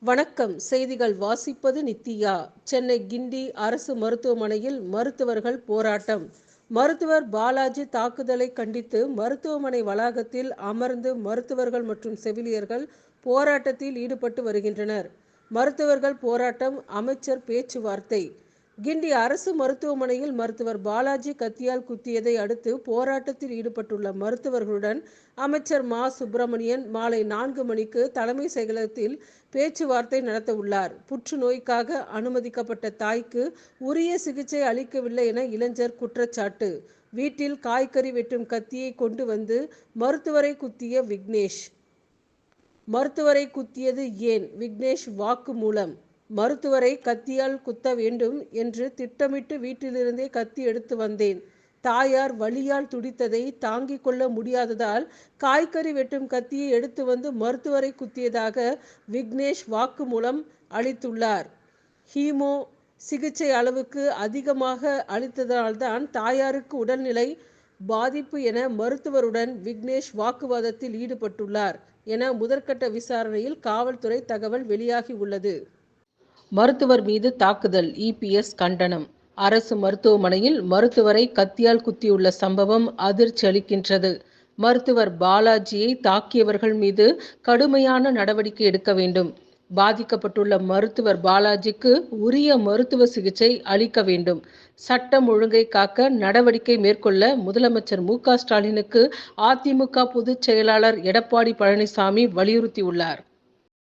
வணக்கம். செய்திகள் வாசிப்பது நித்யா. சென்னை கிண்டி அரசு மருத்துவமனையில் மருத்துவர்கள் போராட்டம். மருத்துவர் பாலாஜி தாக்குதலை கண்டித்து மருத்துவமனை வளாகத்தில் அமர்ந்து மருத்துவர்கள் மற்றும் செவிலியர்கள் போராட்டத்தில் ஈடுபட்டு வருகின்றனர். மருத்துவர்கள் போராட்டம், அமைச்சர் பேச்சுவார்த்தை. கிண்டி அரசு மருத்துவமனையில் மருத்துவர் பாலாஜி கத்தியால் குத்தியதை அடுத்து போராட்டத்தில் ஈடுபட்டுள்ள மருத்துவர்களுடன் அமைச்சர் மா. சுப்பிரமணியன் மாலை 4 மணிக்கு தலைமை செயலகத்தில் பேச்சுவார்த்தை நடத்த உள்ளார். புற்றுநோய்க்காக அனுமதிக்கப்பட்ட தாய்க்கு உரிய சிகிச்சை அளிக்கவில்லை என இளைஞர் குற்றச்சாட்டு. வீட்டில் காய்கறி வெட்டும் கத்தியை கொண்டு வந்து மருத்துவரை குத்திய விக்னேஷ். மருத்துவரை குத்தியது ஏன்? விக்னேஷ் வாக்குமூலம். மருத்துவரை கத்தியால் குத்த வேண்டும் என்று திட்டமிட்டு வீட்டிலிருந்தே கத்தி எடுத்து வந்தேன். தாயார் வலியால் துடித்ததை தாங்கிக் கொள்ள முடியாததால் காய்கறி வெட்டும் கத்தியை எடுத்து வந்து மருத்துவரை குத்தியதாக விக்னேஷ் வாக்குமூலம் அளித்துள்ளார். ஹீமோ சிகிச்சை அளவுக்கு அதிகமாக அளித்ததால்தான் தாயாருக்கு உடல்நிலை பாதிப்பு என மருத்துவருடன் விக்னேஷ் வாக்குவாதத்தில் ஈடுபட்டுள்ளார் என முதற்கட்ட விசாரணையில் காவல்துறை தகவல் வெளியாகி உள்ளது. மருத்துவர் மீது தாக்குதல், இபிஎஸ் கண்டனம். அரசு மருத்துவமனையில் மருத்துவரை கத்தியால் குத்தியுள்ள சம்பவம் அதிர்ச்சி அளிக்கின்றது. மருத்துவர் பாலாஜியை தாக்கியவர்கள் மீது கடுமையான நடவடிக்கை எடுக்க வேண்டும். பாதிக்கப்பட்டுள்ள மருத்துவர் பாலாஜிக்கு உரிய மருத்துவ சிகிச்சை அளிக்க வேண்டும். சட்டம் ஒழுங்கை காக்க நடவடிக்கை மேற்கொள்ள முதலமைச்சர் மு. க. ஸ்டாலினுக்கு அதிமுக பொதுச் செயலாளர் எடப்பாடி பழனிசாமி வலியுறுத்தியுள்ளார்.